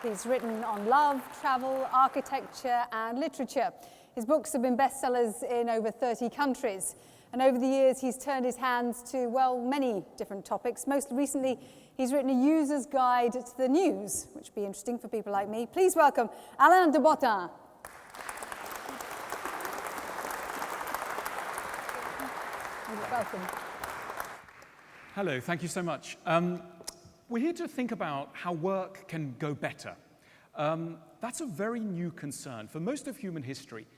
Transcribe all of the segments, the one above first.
He's written on love, travel, architecture, and literature. His books have been bestsellers in over 30 countries. And over the years, he's turned his hands to, well, many different topics. Most recently, he's written a user's guide to the news, which would be interesting for people like me. Please welcome Alain de Botton. Welcome. Hello, thank you so much. We're here to think about how work can go better. That's a very new concern. For most of human history,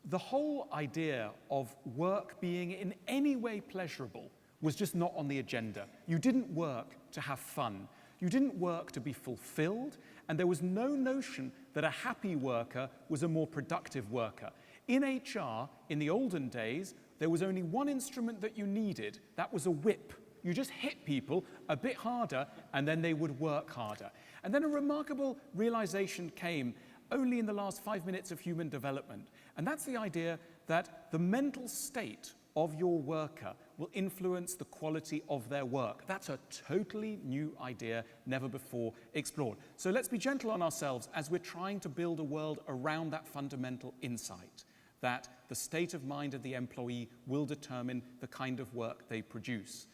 the whole idea of work being in any way pleasurable was just not on the agenda. You didn't work to have fun. You didn't work to be fulfilled, and there was no notion that a happy worker was a more productive worker. In HR, in the olden days, there was only one instrument that you needed. That was a whip. You just hit people a bit harder, and then they would work harder. And then a remarkable realization came only in the last 5 minutes of human development. And that's the idea that the mental state of your worker will influence the quality of their work. That's a totally new idea, never before explored. So let's be gentle on ourselves as we're trying to build a world around that fundamental insight, that the state of mind of the employee will determine the kind of work they produce.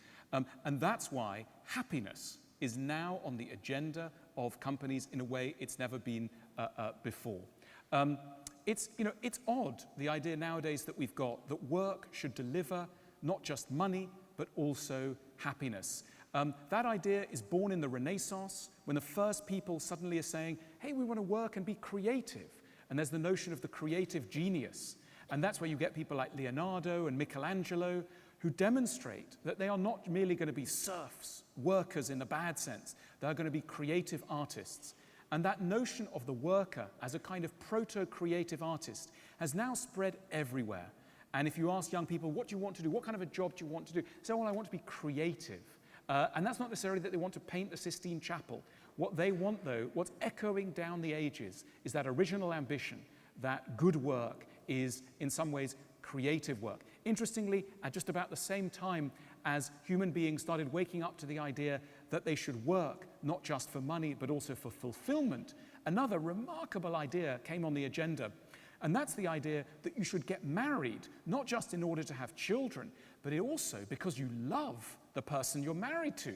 And that's why happiness is now on the agenda of companies in a way it's never been before. It's odd, the idea nowadays that we've got, that work should deliver not just money, but also happiness. That idea is born in the Renaissance, when the first people suddenly are saying, hey, we want to work and be creative. And there's the notion of the creative genius. And that's where you get people like Leonardo and Michelangelo, who demonstrate that they are not merely going to be serfs, workers in the bad sense. They're going to be creative artists. And that notion of the worker as a kind of proto-creative artist has now spread everywhere. And if you ask young people, what do you want to do? What kind of a job do you want to do? They say, well, I want to be creative. And that's not necessarily that they want to paint the Sistine Chapel. What they want, though, what's echoing down the ages, is that original ambition, that good work is, in some ways, creative work. Interestingly, at just about the same time as human beings started waking up to the idea that they should work not just for money, but also for fulfillment, another remarkable idea came on the agenda. And that's the idea that you should get married, not just in order to have children, but also because you love the person you're married to.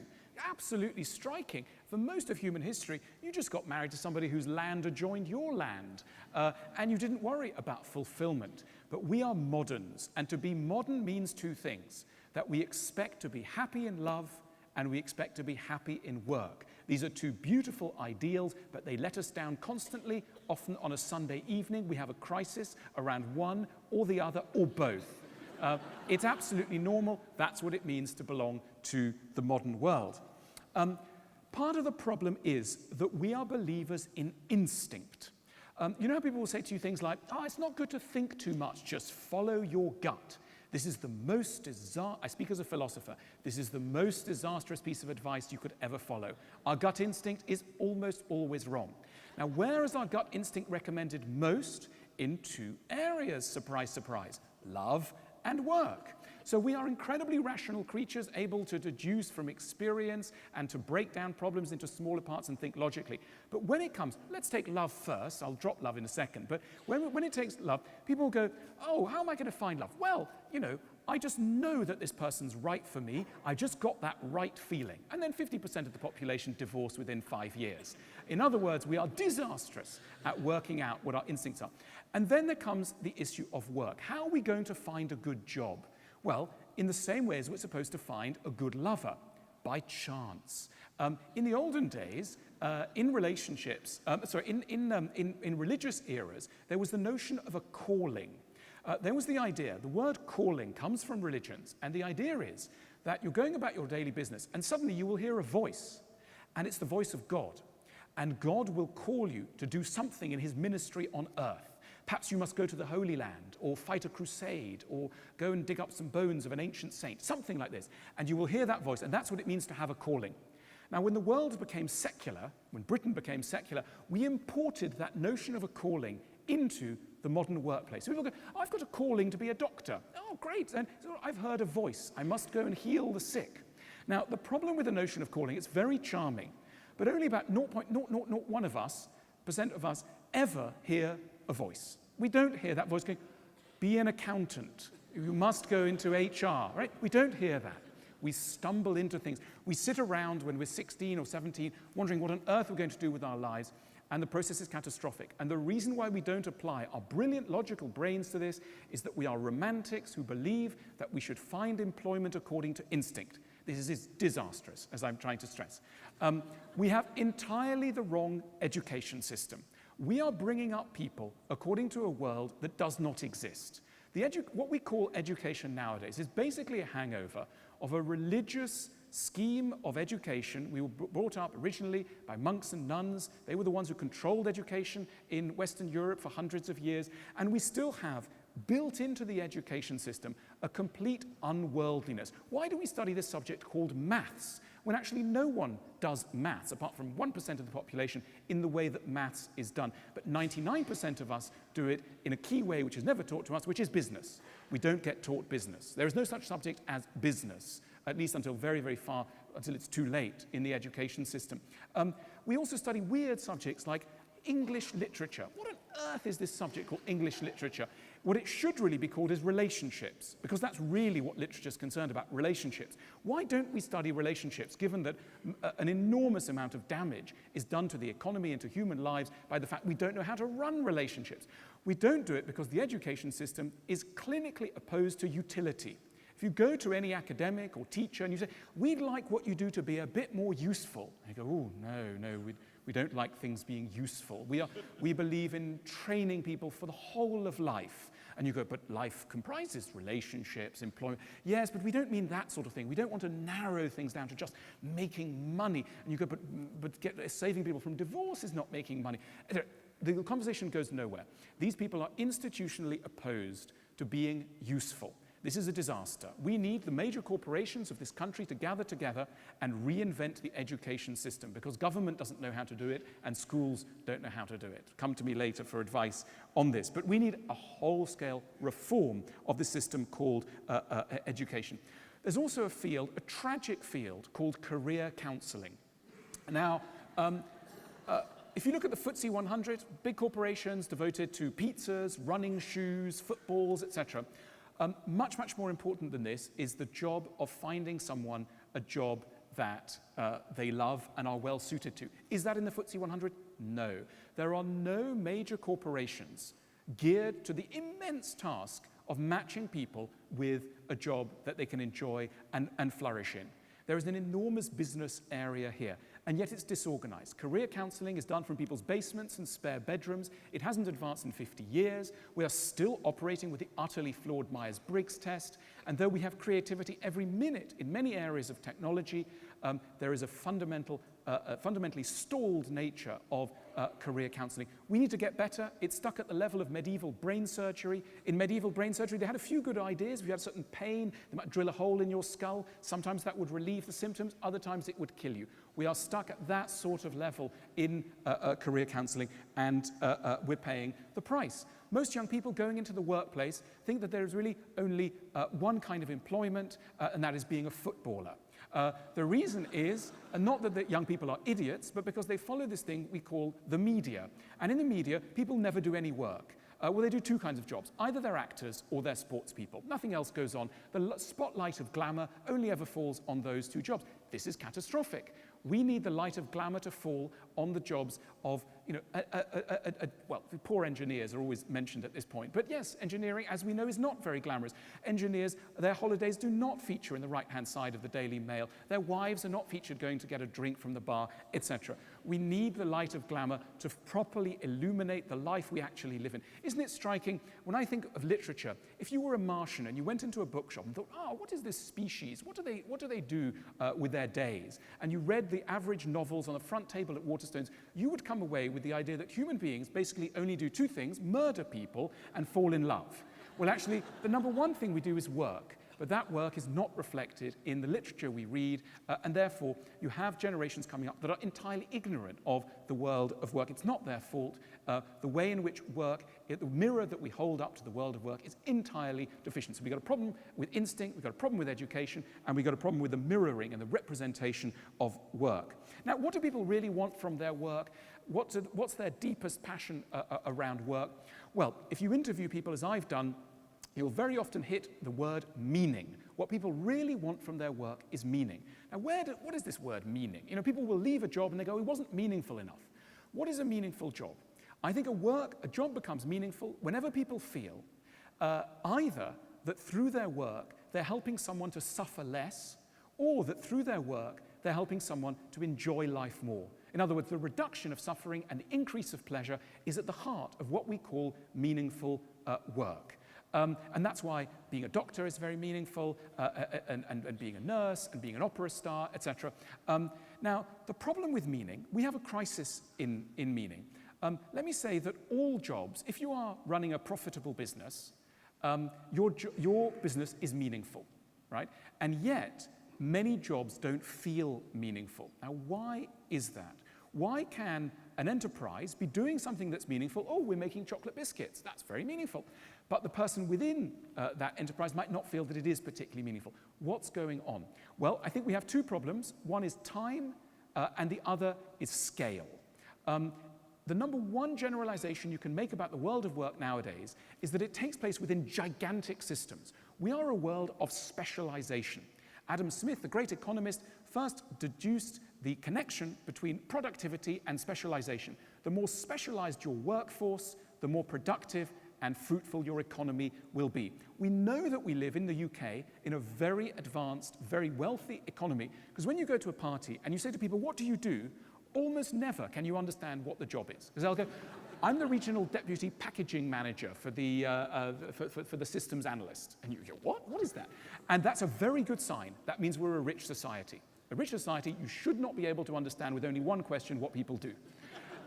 Absolutely striking. For most of human history, you just got married to somebody whose land adjoined your land, and you didn't worry about fulfillment. But we are moderns, and to be modern means two things: that we expect to be happy in love, and we expect to be happy in work. These are two beautiful ideals, but they let us down constantly. Often on a Sunday evening, we have a crisis around one or the other, or both. It's absolutely normal. That's what it means to belong to the modern world. Part of the problem is that we are believers in instinct. You know how people will say to you things like, oh, it's not good to think too much, just follow your gut. This is the most I speak as a philosopher, this is the most disastrous piece of advice you could ever follow. Our gut instinct is almost always wrong. Now, where is our gut instinct recommended most? In two areas, surprise, surprise: love and work. So we are incredibly rational creatures, able to deduce from experience and to break down problems into smaller parts and think logically. But when it comes, let's take love first. I'll drop love in a second. But when it takes love, people will go, oh, how am I going to find love? Well, I just know that this person's right for me. I just got that right feeling. And then 50% of the population divorce within 5 years. In other words, we are disastrous at working out what our instincts are. And then there comes the issue of work. How are we going to find a good job? Well, in the same way as we're supposed to find a good lover, by chance. In the olden days, in relationships, in religious eras, there was the notion of a calling. There was the idea, the word calling comes from religions, and the idea is that you're going about your daily business, and suddenly you will hear a voice, and it's the voice of God. And God will call you to do something in his ministry on earth. Perhaps you must go to the Holy Land, or fight a crusade, or go and dig up some bones of an ancient saint, something like this. And you will hear that voice, and that's what it means to have a calling. Now, when the world became secular, when Britain became secular, we imported that notion of a calling into the modern workplace. So people go, oh, I've got a calling to be a doctor. Oh, great. And so I've heard a voice. I must go and heal the sick. Now, the problem with the notion of calling, it's very charming, but only about 0.001 of us of us ever hear a voice. We don't hear that voice going, be an accountant, you must go into HR, right? We don't hear that. We stumble into things. We sit around when we're 16 or 17 wondering what on earth we're going to do with our lives, and the process is catastrophic. And the reason why we don't apply our brilliant logical brains to this is that we are romantics who believe that we should find employment according to instinct. This is disastrous, as I'm trying to stress. We have entirely the wrong education system. We are bringing up people according to a world that does not exist. What we call education nowadays is basically a hangover of a religious scheme of education. We were brought up originally by monks and nuns. They were the ones who controlled education in Western Europe for hundreds of years. And we still have built into the education system a complete unworldliness. Why do we study this subject called maths, when actually no one does maths, apart from 1% of the population, in the way that maths is done? But 99% of us do it in a key way which is never taught to us, which is business. We don't get taught business. There is no such subject as business, at least until very, very far, until it's too late in the education system. We also study weird subjects like English literature. What on earth is this subject called English literature? What it should really be called is relationships, because that's really what literature is concerned about, relationships. Why don't we study relationships, given that an enormous amount of damage is done to the economy and to human lives by the fact we don't know how to run relationships? We don't do it because the education system is clinically opposed to utility. If you go to any academic or teacher and you say, we'd like what you do to be a bit more useful, they go, oh, no, we don't like things being useful. We believe in training people for the whole of life. And you go, but life comprises relationships, employment. Yes, but we don't mean that sort of thing. We don't want to narrow things down to just making money. And you go, but saving people from divorce is not making money. The conversation goes nowhere. These people are institutionally opposed to being useful. This is a disaster. We need the major corporations of this country to gather together and reinvent the education system, because government doesn't know how to do it and schools don't know how to do it. Come to me later for advice on this. But we need a whole-scale reform of the system called education. There's also a tragic field called career counselling. Now, if you look at the FTSE 100, big corporations devoted to pizzas, running shoes, footballs, etc., much, much more important than this is the job of finding someone a job that they love and are well suited to. Is that in the FTSE 100? No. There are no major corporations geared to the immense task of matching people with a job that they can enjoy and flourish in. There is an enormous business area here, and yet it's disorganized. Career counseling is done from people's basements and spare bedrooms. It hasn't advanced in 50 years. We are still operating with the utterly flawed Myers-Briggs test, and though we have creativity every minute in many areas of technology, there is a fundamentally stalled nature of career counseling. We need to get better. It's stuck at the level of medieval brain surgery. In medieval brain surgery, they had a few good ideas. If you had a certain pain, they might drill a hole in your skull. Sometimes that would relieve the symptoms. Other times it would kill you. We are stuck at that sort of level in career counseling, and we're paying the price. Most young people going into the workplace think that there is really only one kind of employment, and that is being a footballer. The reason is not that the young people are idiots, but because they follow this thing we call the media. And in the media, people never do any work. Well, they do two kinds of jobs. Either they're actors or they're sports people. Nothing else goes on. The spotlight of glamour only ever falls on those two jobs. This is catastrophic. We need the light of glamour to fall on the jobs of, well, the poor engineers are always mentioned at this point. But yes, engineering, as we know, is not very glamorous. Engineers, their holidays do not feature in the right-hand side of the Daily Mail. Their wives are not featured going to get a drink from the bar, etc. We need the light of glamour to properly illuminate the life we actually live in. Isn't it striking? When I think of literature, if you were a Martian and you went into a bookshop and thought, oh, what is this species? What do they do with their days? And you read the average novels on the front table at Waterstones, you would come away with the idea that human beings basically only do two things: murder people and fall in love. Well, actually, the number one thing we do is work. But that work is not reflected in the literature we read, and therefore you have generations coming up that are entirely ignorant of the world of work. It's not their fault. The way in which work, the mirror that we hold up to the world of work, is entirely deficient. So we've got a problem with instinct, we've got a problem with education, and we've got a problem with the mirroring and the representation of work. Now, what do people really want from their work? What's their deepest passion around work? Well, if you interview people, as I've done, you'll very often hit the word meaning. What people really want from their work is meaning. Now, what is this word meaning? You know, people will leave a job and they go, it wasn't meaningful enough. What is a meaningful job? I think a job becomes meaningful whenever people feel either that through their work they're helping someone to suffer less, or that through their work they're helping someone to enjoy life more. In other words, the reduction of suffering and the increase of pleasure is at the heart of what we call meaningful work. And that's why being a doctor is very meaningful, and being a nurse, and being an opera star, etc. Now, the problem with meaning, we have a crisis in meaning. Let me say that all jobs, if you are running a profitable business, your business is meaningful, right? And yet, many jobs don't feel meaningful. Now, why is that? Why can an enterprise be doing something that's meaningful? Oh, we're making chocolate biscuits. That's very meaningful. But the person within that enterprise might not feel that it is particularly meaningful. What's going on? Well, I think we have two problems. One is time, and the other is scale. The number one generalization you can make about the world of work nowadays is that it takes place within gigantic systems. We are a world of specialization. Adam Smith, the great economist, first deduced the connection between productivity and specialization. The more specialized your workforce, the more productive and fruitful your economy will be. We know that we live in the UK in a very advanced, very wealthy economy, because when you go to a party and you say to people, what do you do? Almost never can you understand what the job is. Because they'll go, I'm the regional deputy packaging manager for the systems analyst. And you go, what? What is that? And that's a very good sign. That means we're a rich society. A rich society, you should not be able to understand with only one question what people do.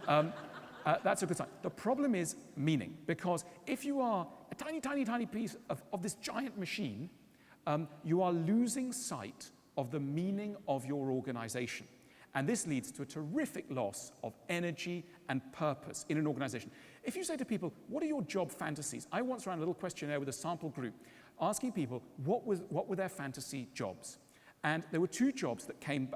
That's a good sign. The problem is meaning, because if you are a tiny, tiny, tiny piece of this giant machine, you are losing sight of the meaning of your organization. And this leads to a terrific loss of energy and purpose in an organization. If you say to people, what are your job fantasies? I once ran a little questionnaire with a sample group, asking people what were their fantasy jobs. And there were two jobs that came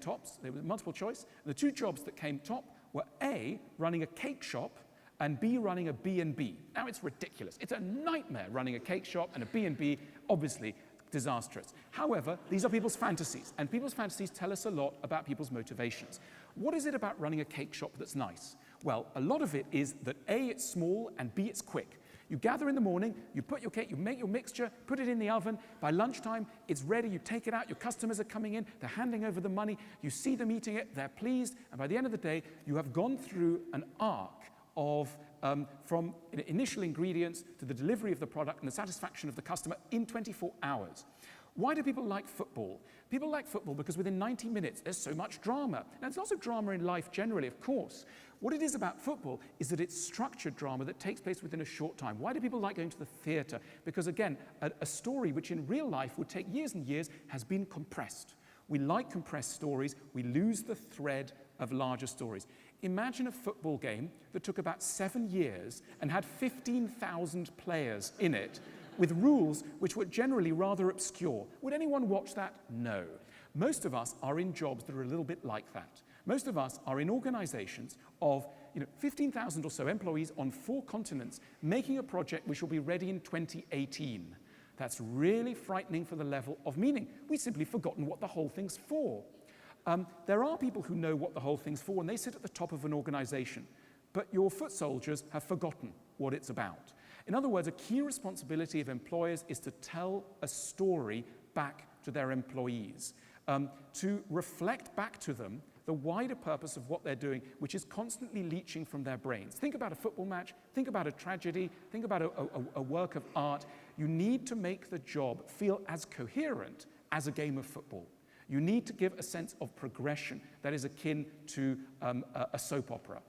tops. There was multiple choice. And the two jobs that came top were A, running a cake shop, and B, running a B&B. Now, it's ridiculous. It's a nightmare running a cake shop and a B&B, obviously disastrous. However, these are people's fantasies, and people's fantasies tell us a lot about people's motivations. What is it about running a cake shop that's nice? Well, a lot of it is that A, it's small, and B, it's quick. You gather in the morning, you put your cake, you make your mixture, put it in the oven. By lunchtime, it's ready, you take it out, your customers are coming in, they're handing over the money, you see them eating it, they're pleased, and by the end of the day, you have gone through an arc of from initial ingredients to the delivery of the product and the satisfaction of the customer in 24 hours. Why do people like football? People like football because within 90 minutes there's so much drama. Now, there's lots of drama in life generally, of course. What it is about football is that it's structured drama that takes place within a short time. Why do people like going to the theatre? Because again, a story which in real life would take years and years has been compressed. We like compressed stories. We lose the thread of larger stories. Imagine a football game that took about 7 years and had 15,000 players in it with rules which were generally rather obscure. Would anyone watch that? No. Most of us are in jobs that are a little bit like that. Most of us are in organizations of 15,000 or so employees on 4 continents making a project which will be ready in 2018. That's really frightening for the level of meaning. We've simply forgotten what the whole thing's for. There are people who know what the whole thing's for, and they sit at the top of an organization. But your foot soldiers have forgotten what it's about. In other words, a key responsibility of employers is to tell a story back to their employees, to reflect back to them the wider purpose of what they're doing, which is constantly leaching from their brains. Think about a football match, think about a tragedy, think about a work of art. You need to make the job feel as coherent as a game of football. You need to give a sense of progression that is akin to a soap opera.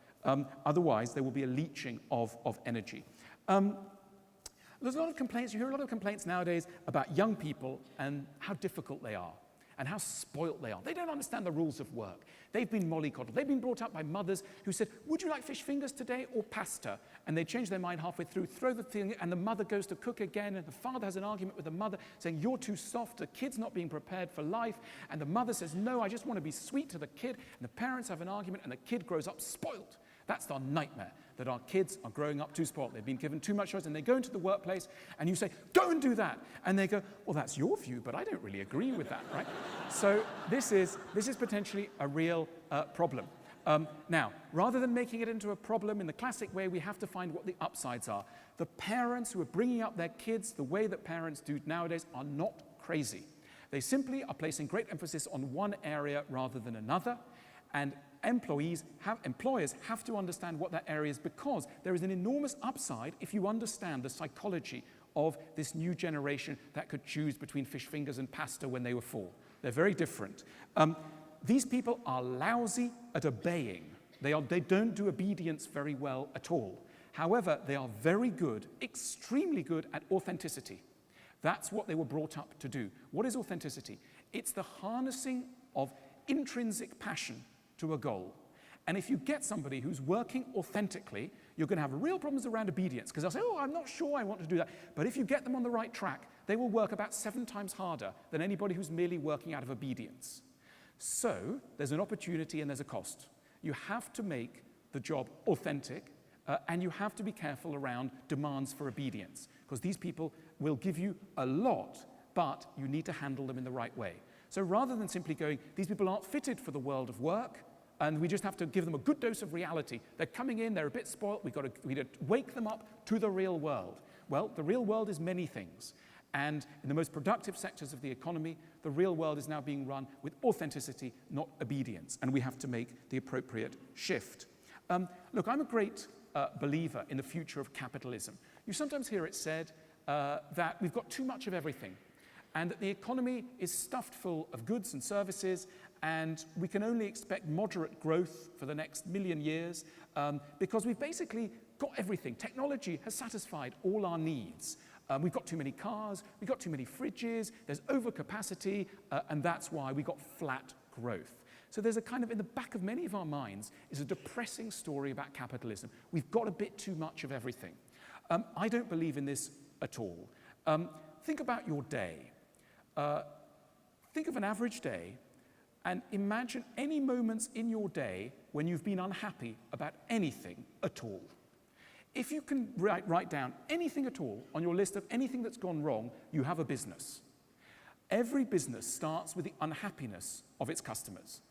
Otherwise, there will be a leaching of energy. There's a lot of complaints. You hear a lot of complaints nowadays about young people and how difficult they are. and how spoilt they are. They don't understand the rules of work. They've been mollycoddled. They've been brought up by mothers who said, would you like fish fingers today or pasta? And they change their mind halfway through, throw the thing, and the mother goes to cook again, and the father has an argument with the mother saying, you're too soft, the kid's not being prepared for life, and the mother says, no, I just want to be sweet to the kid, and the parents have an argument, and the kid grows up spoilt. That's our nightmare, that our kids are growing up too spoiled. They've been given too much choice, and they go into the workplace, and you say, go and do that. And they go, well, that's your view, but I don't really agree with that, right? So this is potentially a real problem. Now, rather than making it into a problem in the classic way, we have to find what the upsides are. The parents who are bringing up their kids the way that parents do nowadays are not crazy. They simply are placing great emphasis on one area rather than another, and employers have to understand what that area is, because there is an enormous upside if you understand the psychology of this new generation that could choose between fish fingers and pasta when they were 4. They're very different. These people are lousy at obeying. They don't do obedience very well at all. However, they are very good, extremely good at authenticity. That's what they were brought up to do. What is authenticity? It's the harnessing of intrinsic passion to a goal. And if you get somebody who's working authentically, you're going to have real problems around obedience, because they'll say, oh, I'm not sure I want to do that. But if you get them on the right track, they will work about 7 times harder than anybody who's merely working out of obedience. So there's an opportunity and there's a cost. You have to make the job authentic, and you have to be careful around demands for obedience, because these people will give you a lot, but you need to handle them in the right way. So rather than simply going, these people aren't fitted for the world of work, and we just have to give them a good dose of reality. They're coming in, they're a bit spoiled, we need to wake them up to the real world. Well, the real world is many things. And in the most productive sectors of the economy, the real world is now being run with authenticity, not obedience. And we have to make the appropriate shift. Look, I'm a great believer in the future of capitalism. You sometimes hear it said that we've got too much of everything, and that the economy is stuffed full of goods and services, and we can only expect moderate growth for the next 1,000,000 years because we've basically got everything. Technology has satisfied all our needs. We've got too many cars, we've got too many fridges, there's overcapacity, and that's why we got flat growth. So there's a kind of, in the back of many of our minds, is a depressing story about capitalism. We've got a bit too much of everything. I don't believe in this at all. Think about your day. Think of an average day, and imagine any moments in your day when you've been unhappy about anything at all. If you can write down anything at all on your list of anything that's gone wrong, you have a business. Every business starts with the unhappiness of its customers.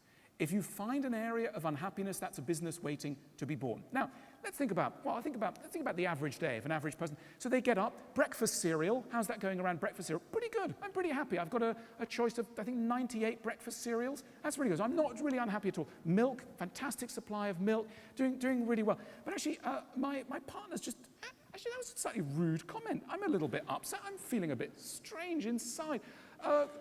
If you find an area of unhappiness, that's a business waiting to be born. Now, let's think about the average day of an average person. So they get up, breakfast cereal. How's that going around breakfast cereal? Pretty good. I'm pretty happy. I've got a choice of, I think, 98 breakfast cereals. That's really good. So I'm not really unhappy at all. Milk, fantastic supply of milk, doing really well. But actually, my partner's just, actually, that was a slightly rude comment. I'm a little bit upset. I'm feeling a bit strange inside.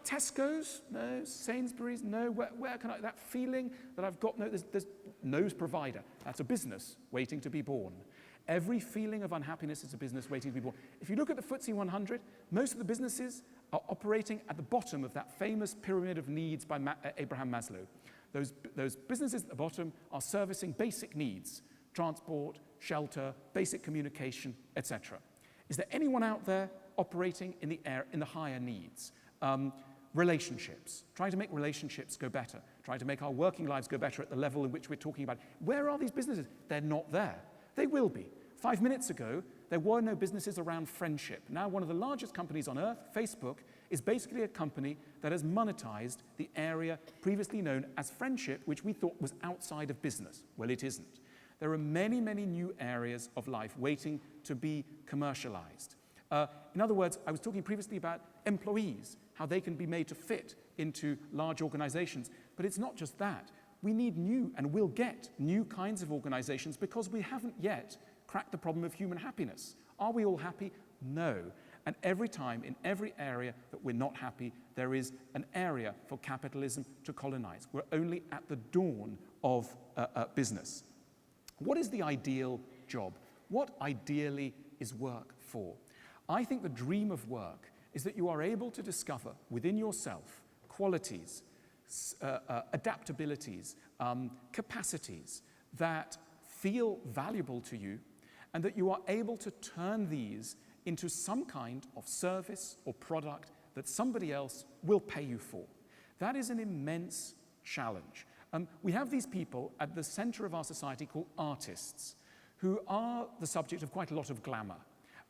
Tesco's, no. Sainsbury's, no. Where can I, that feeling that I've got, no, there's no provider. That's a business waiting to be born. Every feeling of unhappiness is a business waiting to be born. If you look at the FTSE 100, most of the businesses are operating at the bottom of that famous pyramid of needs by Abraham Maslow. Those businesses at the bottom are servicing basic needs: transport, shelter, basic communication, etc. Is there anyone out there operating in the higher needs? Relationships, trying to make relationships go better, trying to make our working lives go better at the level in which we're talking about. Where are these businesses? They're not there. They will be. 5 minutes ago, there were no businesses around friendship. Now, one of the largest companies on earth, Facebook, is basically a company that has monetized the area previously known as friendship, which we thought was outside of business. Well, it isn't. There are many, many new areas of life waiting to be commercialized. In other words, I was talking previously about employees, how they can be made to fit into large organizations. But it's not just that. We need new, and will get new kinds of organizations, because we haven't yet cracked the problem of human happiness. Are we all happy? No. And every time, in every area that we're not happy, there is an area for capitalism to colonize. We're only at the dawn of business. What is the ideal job? What ideally is work for? I think the dream of work is that you are able to discover within yourself qualities, adaptabilities, capacities that feel valuable to you, and that you are able to turn these into some kind of service or product that somebody else will pay you for. That is an immense challenge. We have these people at the center of our society called artists, who are the subject of quite a lot of glamour.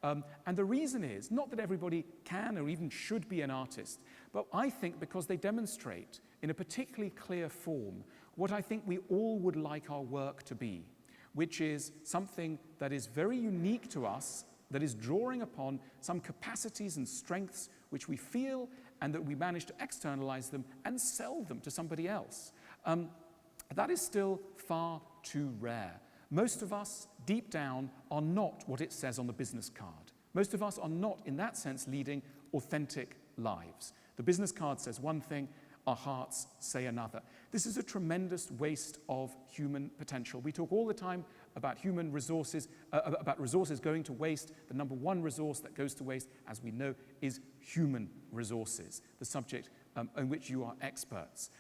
And the reason is not that everybody can or even should be an artist, but I think because they demonstrate in a particularly clear form what I think we all would like our work to be, which is something that is very unique to us, that is drawing upon some capacities and strengths which we feel, and that we manage to externalize them and sell them to somebody else. That is still far too rare. Most of us, deep down, are not what it says on the business card. Most of us are not, in that sense, leading authentic lives. The business card says one thing, our hearts say another. This is a tremendous waste of human potential. We talk all the time about human resources, about resources going to waste. The number one resource that goes to waste, as we know, is human resources, the subject in which you are experts.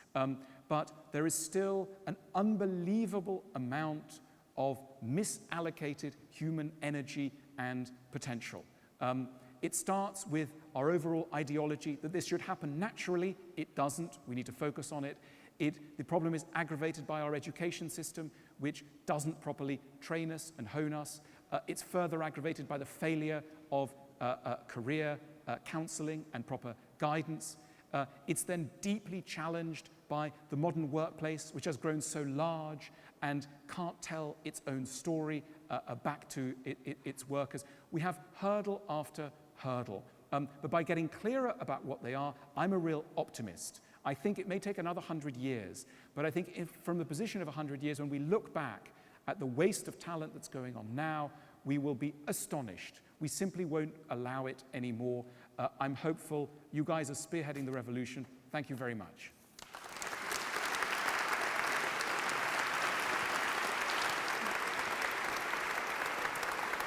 But there is still an unbelievable amount of misallocated human energy and potential. It starts with our overall ideology that this should happen naturally. It doesn't. We need to focus on it. The problem is aggravated by our education system, which doesn't properly train us and hone us. It's further aggravated by the failure of career counselling and proper guidance. It's then deeply challenged by the modern workplace, which has grown so large and can't tell its own story back to its workers. We have hurdle after hurdle. But by getting clearer about what they are, I'm a real optimist. I think it may take another 100 years, but I think from the position of 100 years, when we look back at the waste of talent that's going on now, we will be astonished. We simply won't allow it anymore. I'm hopeful. You guys are spearheading the revolution. Thank you very much.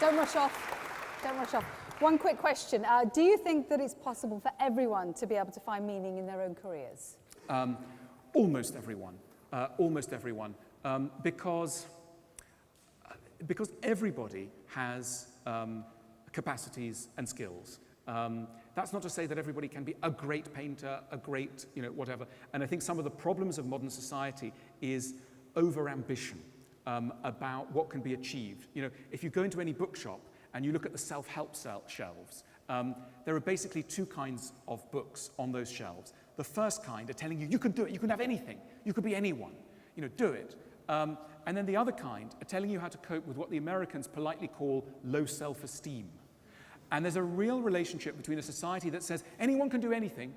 Don't rush off. Don't rush off. One quick question. Do you think that it's possible for everyone to be able to find meaning in their own careers? Almost everyone. Almost everyone. Because everybody has capacities and skills. That's not to say that everybody can be a great painter, a great, whatever. And I think some of the problems of modern society is over-ambition about what can be achieved. If you go into any bookshop and you look at the self-help shelves, there are basically two kinds of books on those shelves. The first kind are telling you, you can do it, you can have anything, you could be anyone, do it. And then the other kind are telling you how to cope with what the Americans politely call low self-esteem. And there's a real relationship between a society that says anyone can do anything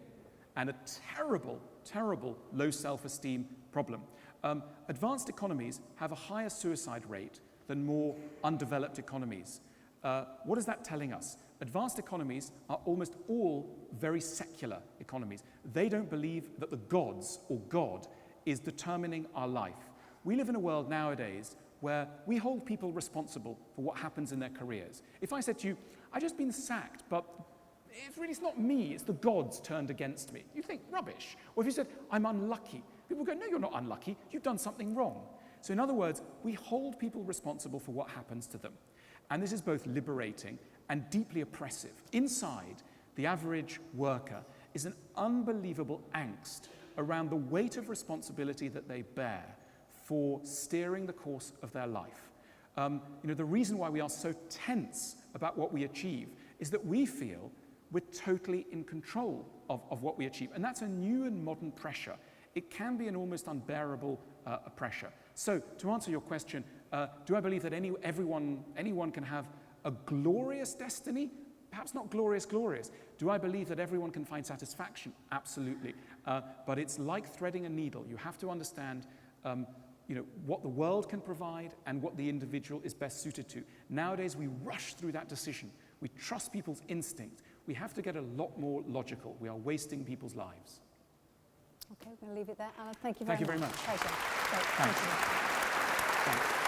and a terrible, terrible low self-esteem problem. Advanced economies have a higher suicide rate than more undeveloped economies. What is that telling us? Advanced economies are almost all very secular economies. They don't believe that the gods or God is determining our life. We live in a world nowadays where we hold people responsible for what happens in their careers. If I said to you, I've just been sacked, but it's not me, it's the gods turned against me, you think rubbish. Or if you said, I'm unlucky, people go, no, you're not unlucky, you've done something wrong. So in other words, we hold people responsible for what happens to them. And this is both liberating and deeply oppressive. Inside, the average worker is an unbelievable angst around the weight of responsibility that they bear for steering the course of their life. The reason why we are so tense about what we achieve is that we feel we're totally in control of what we achieve. And that's a new and modern pressure. It can be an almost unbearable pressure. So, to answer your question, do I believe that anyone can have a glorious destiny? Perhaps not glorious. Do I believe that everyone can find satisfaction? Absolutely. But it's like threading a needle. You have to understand what the world can provide and what the individual is best suited to. Nowadays, we rush through that decision. We trust people's instinct. We have to get a lot more logical. We are wasting people's lives. Okay, we're going to leave it there. Alan, thank you very much. Thank you very much. Pleasure. Great. Thanks. Thank you. Thanks.